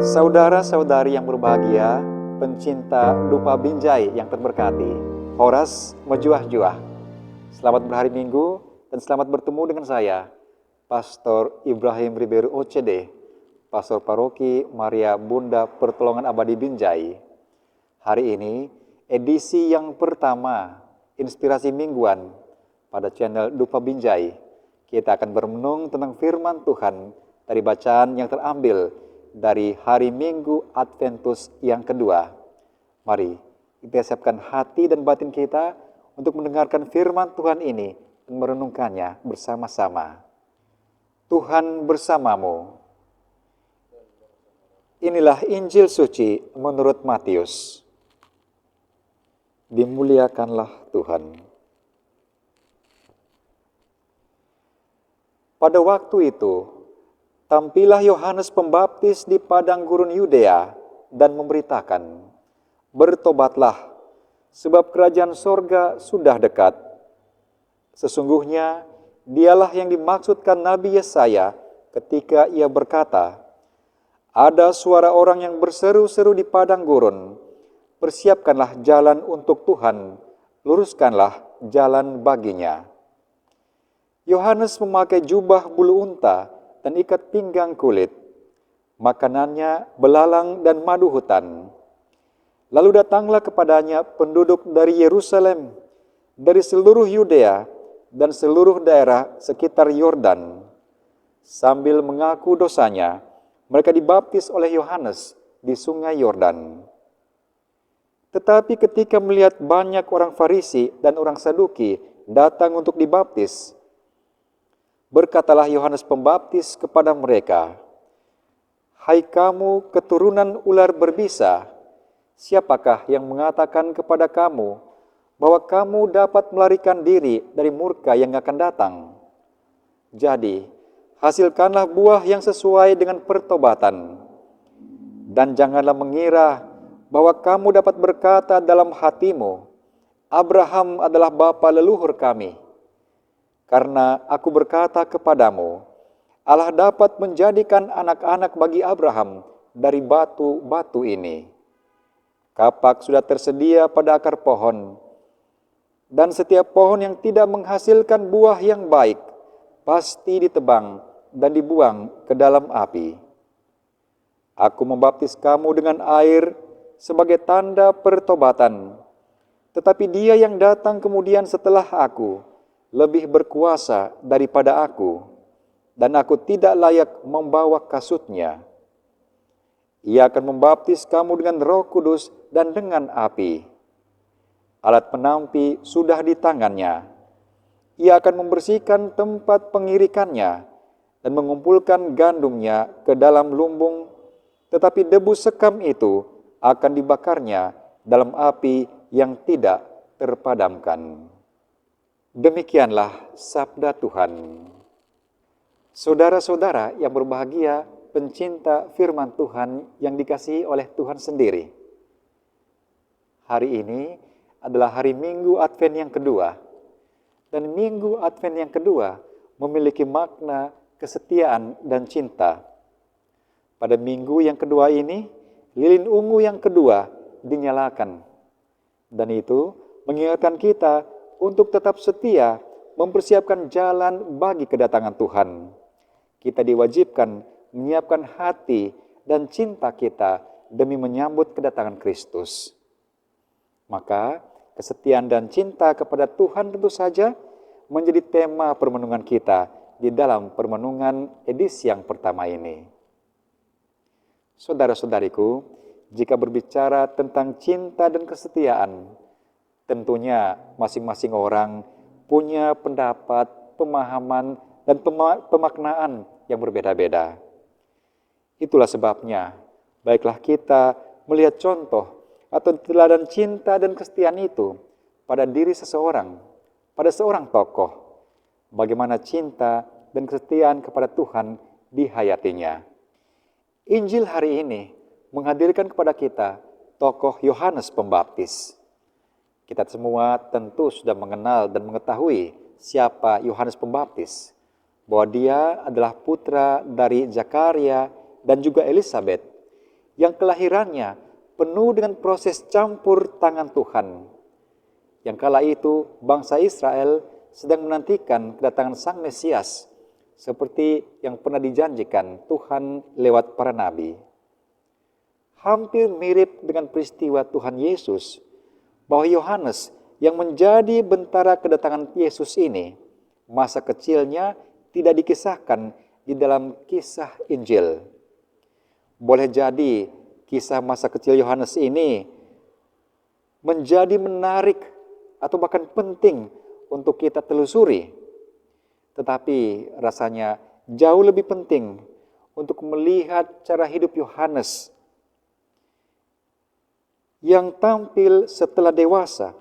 Saudara-saudari yang berbahagia, pencinta dupa binjai yang terberkati, Horas Mejuah-juah. Selamat berhari Minggu dan selamat bertemu dengan saya, Pastor Ibrahim Ribeiro OCD, Pastor Paroki Maria Bunda Pertolongan Abadi Binjai. Hari ini edisi yang pertama Inspirasi Mingguan pada channel Dupa Binjai. Kita akan berenung tentang firman Tuhan dari bacaan yang terambil dari hari Minggu Adventus yang kedua. Mari kita siapkan hati dan batin kita untuk mendengarkan firman Tuhan ini dan merenungkannya bersama-sama. Tuhan bersamamu. Inilah Injil suci menurut Matius. Dimuliakanlah Tuhan. Pada waktu itu, tampillah Yohanes Pembaptis di padang gurun Yudea dan memberitakan, "Bertobatlah, sebab kerajaan sorga sudah dekat." Sesungguhnya, dialah yang dimaksudkan Nabi Yesaya ketika ia berkata, "Ada suara orang yang berseru-seru di padang gurun, persiapkanlah jalan untuk Tuhan, luruskanlah jalan baginya." Yohanes memakai jubah bulu unta dan ikat pinggang kulit. Makanannya belalang dan madu hutan. Lalu datanglah kepadanya penduduk dari Yerusalem, dari seluruh Yudea dan seluruh daerah sekitar Yordan. Sambil mengaku dosanya, mereka dibaptis oleh Yohanes di sungai Yordan. Tetapi ketika melihat banyak orang Farisi dan orang Saduki datang untuk dibaptis, berkatalah Yohanes Pembaptis kepada mereka, "Hai kamu keturunan ular berbisa, siapakah yang mengatakan kepada kamu bahwa kamu dapat melarikan diri dari murka yang akan datang? Jadi, hasilkanlah buah yang sesuai dengan pertobatan. Dan janganlah mengira bahwa kamu dapat berkata dalam hatimu, Abraham adalah bapa leluhur kami. Karena aku berkata kepadamu, Allah dapat menjadikan anak-anak bagi Abraham dari batu-batu ini. Kapak sudah tersedia pada akar pohon, dan setiap pohon yang tidak menghasilkan buah yang baik, pasti ditebang dan dibuang ke dalam api. Aku membaptis kamu dengan air sebagai tanda pertobatan, tetapi Dia yang datang kemudian setelah aku, lebih berkuasa daripada aku, dan aku tidak layak membawa kasutnya. Ia akan membaptis kamu dengan Roh Kudus dan dengan api. Alat penampi sudah di tangannya. Ia akan membersihkan tempat pengirikannya dan mengumpulkan gandumnya ke dalam lumbung, tetapi debu sekam itu akan dibakarnya dalam api yang tidak terpadamkan." Demikianlah sabda Tuhan. Saudara-saudara yang berbahagia, pencinta firman Tuhan yang dikasihi oleh Tuhan sendiri. Hari ini adalah hari Minggu Advent yang kedua. Dan Minggu Advent yang kedua memiliki makna kesetiaan dan cinta. Pada minggu yang kedua ini, lilin ungu yang kedua dinyalakan. Dan itu mengingatkan kita untuk tetap setia mempersiapkan jalan bagi kedatangan Tuhan. Kita diwajibkan menyiapkan hati dan cinta kita demi menyambut kedatangan Kristus. Maka kesetiaan dan cinta kepada Tuhan tentu saja menjadi tema permenungan kita di dalam permenungan edisi yang pertama ini. Saudara-saudariku, jika berbicara tentang cinta dan kesetiaan, tentunya masing-masing orang punya pendapat, pemahaman, dan pemaknaan yang berbeda-beda. Itulah sebabnya, baiklah kita melihat contoh atau teladan cinta dan kesetiaan itu pada diri seseorang, pada seorang tokoh. Bagaimana cinta dan kesetiaan kepada Tuhan dihayatinya. Injil hari ini menghadirkan kepada kita tokoh Yohanes Pembaptis. Kita semua tentu sudah mengenal dan mengetahui siapa Yohanes Pembaptis, bahwa dia adalah putra dari Zakaria dan juga Elisabet, yang kelahirannya penuh dengan proses campur tangan Tuhan. Yang kala itu bangsa Israel sedang menantikan kedatangan Sang Mesias seperti yang pernah dijanjikan Tuhan lewat para nabi. Hampir mirip dengan peristiwa Tuhan Yesus, bahwa Yohanes yang menjadi bentara kedatangan Yesus ini, masa kecilnya tidak dikisahkan di dalam kisah Injil. Boleh jadi kisah masa kecil Yohanes ini menjadi menarik atau bahkan penting untuk kita telusuri. Tetapi rasanya jauh lebih penting untuk melihat cara hidup Yohanes yang tampil setelah dewasa.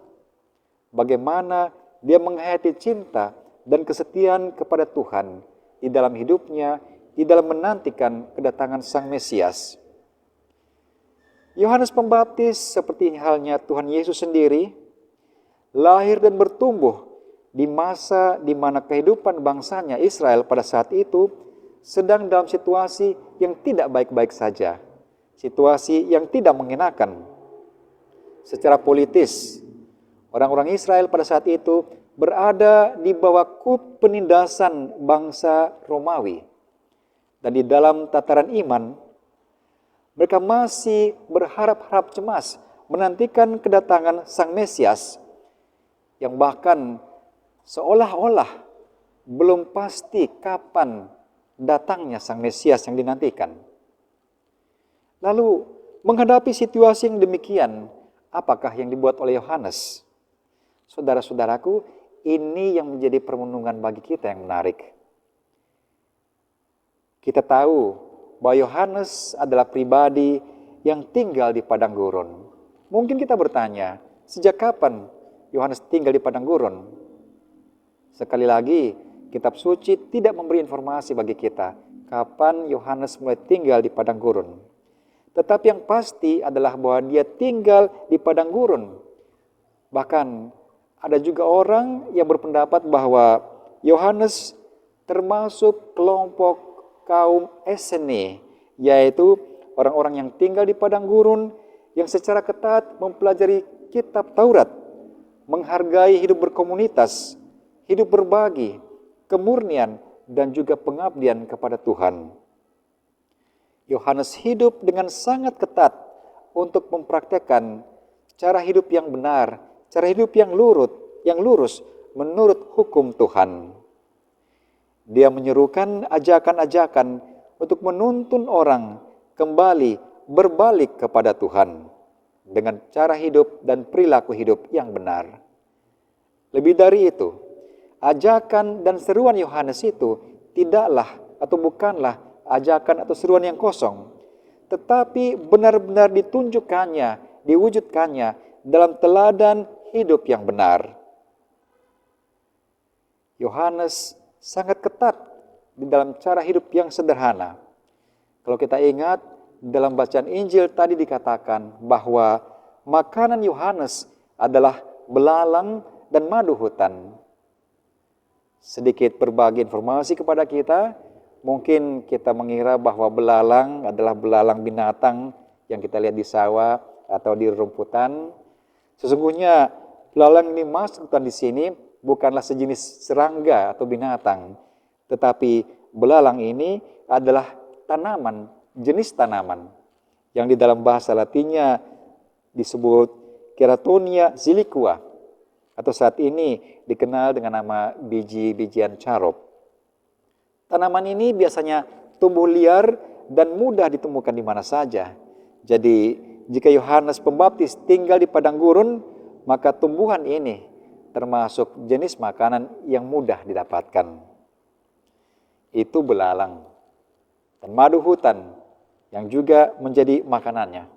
Bagaimana dia menghayati cinta dan kesetiaan kepada Tuhan di dalam hidupnya, di dalam menantikan kedatangan Sang Mesias. Yohanes Pembaptis seperti halnya Tuhan Yesus sendiri, lahir dan bertumbuh di masa di mana kehidupan bangsanya Israel pada saat itu sedang dalam situasi yang tidak baik-baik saja, situasi yang tidak mengenakan. Secara politis, orang-orang Israel pada saat itu berada di bawah kub penindasan bangsa Romawi. Dan di dalam tataran iman, mereka masih berharap-harap cemas menantikan kedatangan Sang Mesias yang bahkan seolah-olah belum pasti kapan datangnya Sang Mesias yang dinantikan. Lalu menghadapi situasi yang demikian, apakah yang dibuat oleh Yohanes? Saudara-saudaraku, ini yang menjadi perenungan bagi kita yang menarik. Kita tahu bahwa Yohanes adalah pribadi yang tinggal di padang gurun. Mungkin kita bertanya, sejak kapan Yohanes tinggal di padang gurun? Sekali lagi, kitab suci tidak memberi informasi bagi kita kapan Yohanes mulai tinggal di padang gurun. Tetapi yang pasti adalah bahwa dia tinggal di padang gurun. Bahkan ada juga orang yang berpendapat bahwa Yohanes termasuk kelompok kaum Esene, yaitu orang-orang yang tinggal di padang gurun yang secara ketat mempelajari kitab Taurat, menghargai hidup berkomunitas, hidup berbagi, kemurnian, dan juga pengabdian kepada Tuhan. Yohanes hidup dengan sangat ketat untuk mempraktekkan cara hidup yang benar, cara hidup yang lurus menurut hukum Tuhan. Dia menyerukan ajakan-ajakan untuk menuntun orang kembali berbalik kepada Tuhan dengan cara hidup dan perilaku hidup yang benar. Lebih dari itu, ajakan dan seruan Yohanes itu tidaklah atau bukanlah ajakan atau seruan yang kosong, tetapi benar-benar ditunjukkannya, diwujudkannya dalam teladan hidup yang benar. Yohanes sangat ketat di dalam cara hidup yang sederhana. Kalau kita ingat, dalam bacaan Injil tadi dikatakan bahwa makanan Yohanes adalah belalang dan madu hutan. Sedikit berbagi informasi kepada kita. Mungkin kita mengira bahwa belalang adalah belalang binatang yang kita lihat di sawah atau di rumputan. Sesungguhnya belalang ini masukkan di sini bukanlah sejenis serangga atau binatang, tetapi belalang ini adalah tanaman, jenis tanaman yang di dalam bahasa Latinnya disebut Keratonia siliqua atau saat ini dikenal dengan nama biji-bijian carop. Tanaman ini biasanya tumbuh liar dan mudah ditemukan di mana saja. Jadi, jika Yohanes Pembaptis tinggal di padang gurun, maka tumbuhan ini termasuk jenis makanan yang mudah didapatkan. Itu belalang dan madu hutan yang juga menjadi makanannya.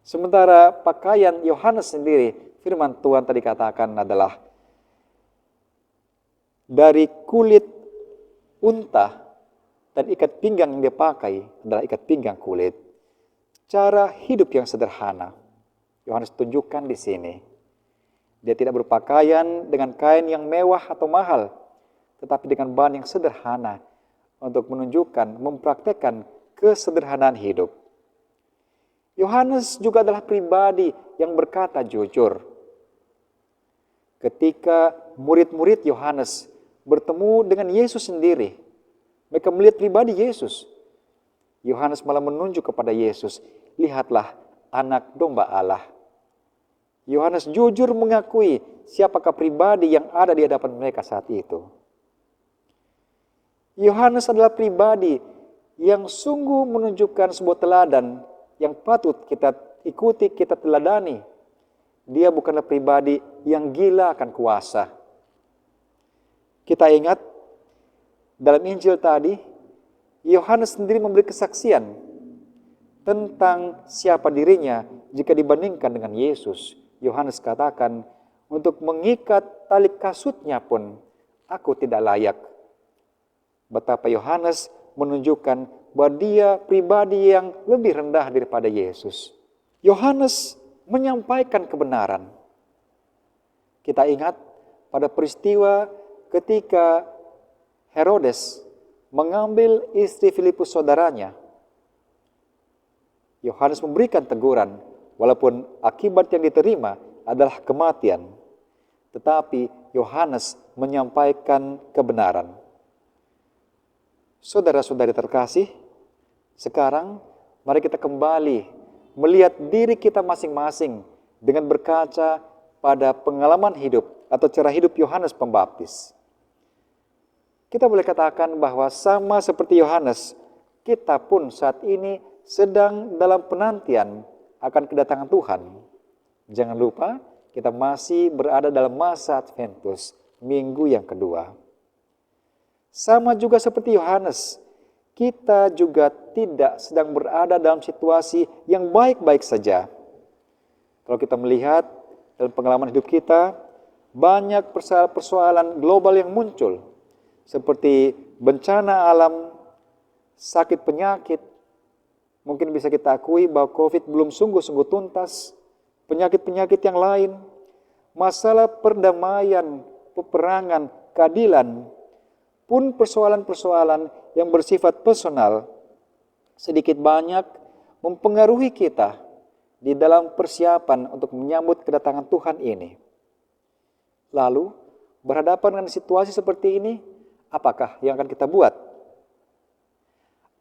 Sementara pakaian Yohanes sendiri, firman Tuhan tadi katakan adalah dari kulit unta dan ikat pinggang yang dia pakai adalah ikat pinggang kulit. Cara hidup yang sederhana Yohanes tunjukkan di sini. Dia tidak berpakaian dengan kain yang mewah atau mahal, tetapi dengan bahan yang sederhana untuk menunjukkan, mempraktekkan kesederhanaan hidup. Yohanes juga adalah pribadi yang berkata jujur. Ketika murid-murid Yohanes bertemu dengan Yesus sendiri, mereka melihat pribadi Yesus. Yohanes malah menunjuk kepada Yesus, lihatlah anak domba Allah. Yohanes jujur mengakui siapakah pribadi yang ada di hadapan mereka saat itu. Yohanes adalah pribadi yang sungguh menunjukkan sebuah teladan yang patut kita ikuti, kita teladani. Dia bukanlah pribadi yang gila akan kuasa. Kita ingat dalam Injil tadi, Yohanes sendiri memberi kesaksian tentang siapa dirinya jika dibandingkan dengan Yesus. Yohanes katakan, untuk mengikat tali kasutnya pun aku tidak layak. Betapa Yohanes menunjukkan bahwa dia pribadi yang lebih rendah daripada Yesus. Yohanes menyampaikan kebenaran. Kita ingat pada peristiwa ketika Herodes mengambil istri Filipus saudaranya. Yohanes memberikan teguran, walaupun akibat yang diterima adalah kematian. Tetapi Yohanes menyampaikan kebenaran. Saudara-saudari terkasih, sekarang mari kita kembali melihat diri kita masing-masing dengan berkaca pada pengalaman hidup atau cara hidup Yohanes Pembaptis. Kita boleh katakan bahwa sama seperti Yohanes, kita pun saat ini sedang dalam penantian akan kedatangan Tuhan. Jangan lupa, kita masih berada dalam masa Adventus, minggu yang kedua. Sama juga seperti Yohanes, kita juga tidak sedang berada dalam situasi yang baik-baik saja. Kalau kita melihat dalam pengalaman hidup kita, banyak persoalan global yang muncul, seperti bencana alam, sakit penyakit. Mungkin bisa kita akui bahwa COVID belum sungguh-sungguh tuntas, penyakit-penyakit yang lain, masalah perdamaian, peperangan, keadilan, pun persoalan-persoalan yang bersifat personal, sedikit banyak mempengaruhi kita di dalam persiapan untuk menyambut kedatangan Tuhan ini. Lalu, berhadapan dengan situasi seperti ini, apakah yang akan kita buat?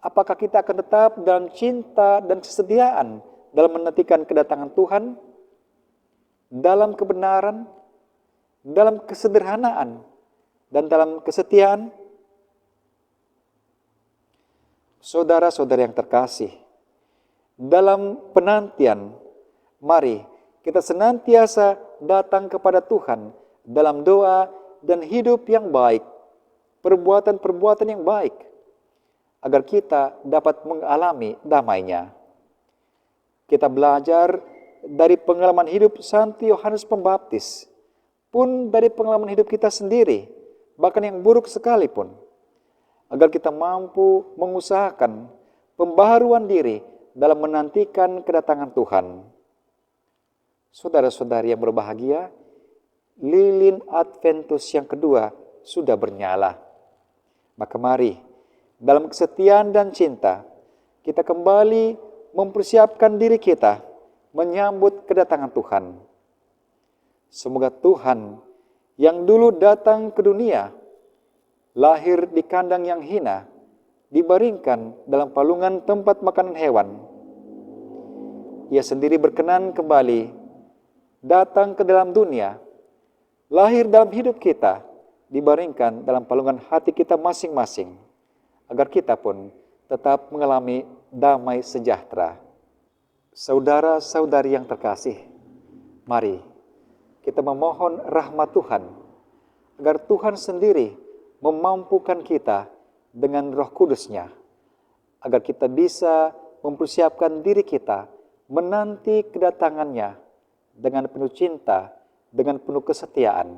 Apakah kita akan tetap dalam cinta dan kesetiaan dalam menantikan kedatangan Tuhan, dalam kebenaran, dalam kesederhanaan, dan dalam kesetiaan? Saudara-saudara yang terkasih, dalam penantian, mari kita senantiasa datang kepada Tuhan dalam doa dan hidup yang baik, perbuatan-perbuatan yang baik, agar kita dapat mengalami damai-Nya. Kita belajar dari pengalaman hidup Santo Yohanes Pembaptis, pun dari pengalaman hidup kita sendiri, bahkan yang buruk sekalipun, agar kita mampu mengusahakan pembaharuan diri dalam menantikan kedatangan Tuhan. Saudara-saudari yang berbahagia, lilin Adventus yang kedua sudah bernyala. Maka mari, dalam kesetiaan dan cinta, kita kembali mempersiapkan diri kita menyambut kedatangan Tuhan. Semoga Tuhan yang dulu datang ke dunia, lahir di kandang yang hina, dibaringkan dalam palungan tempat makanan hewan. Ia sendiri berkenan kembali datang ke dalam dunia, lahir dalam hidup kita, dibaringkan dalam palungan hati kita masing-masing, agar kita pun tetap mengalami damai sejahtera. Saudara-saudari yang terkasih, mari kita memohon rahmat Tuhan, agar Tuhan sendiri memampukan kita dengan Roh Kudus-Nya, agar kita bisa mempersiapkan diri kita menanti kedatangan-Nya dengan penuh cinta, dengan penuh kesetiaan.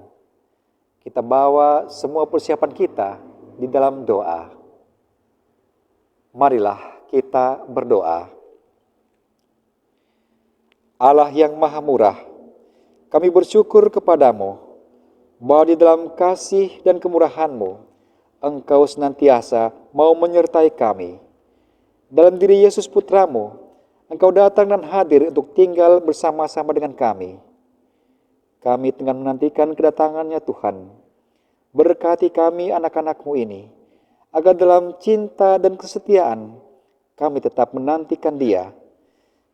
Kita bawa semua persiapan kita di dalam doa. Marilah kita berdoa. Allah yang Maha Murah, kami bersyukur kepadamu bahwa di dalam kasih dan kemurahan-Mu, Engkau senantiasa mau menyertai kami. Dalam diri Yesus Putra-Mu, Engkau datang dan hadir untuk tinggal bersama-sama dengan kami. Kami tengah menantikan kedatangannya Tuhan. Berkati kami anak-anak-Mu ini, agar dalam cinta dan kesetiaan kami tetap menantikan Dia,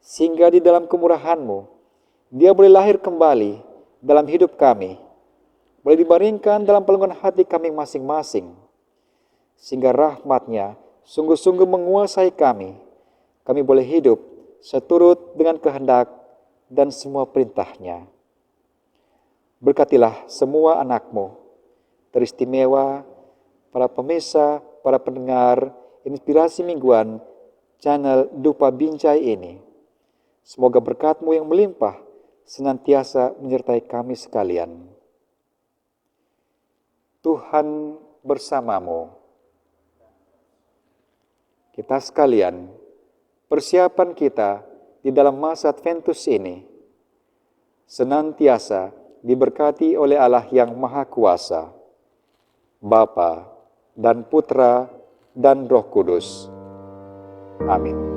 sehingga di dalam kemurahan-Mu, Dia boleh lahir kembali dalam hidup kami, boleh dibaringkan dalam pelungan hati kami masing-masing, sehingga rahmat-Nya sungguh-sungguh menguasai kami. Kami boleh hidup seturut dengan kehendak dan semua perintah-Nya. Berkatilah semua anak-Mu, teristimewa para pemirsa, para pendengar inspirasi mingguan channel Dupa Binjai ini. Semoga berkat-Mu yang melimpah senantiasa menyertai kami sekalian. Tuhan bersamamu. Kita sekalian, persiapan kita di dalam masa Adventus ini senantiasa diberkati oleh Allah yang Maha Kuasa, Bapa dan Putra dan Roh Kudus. Amin.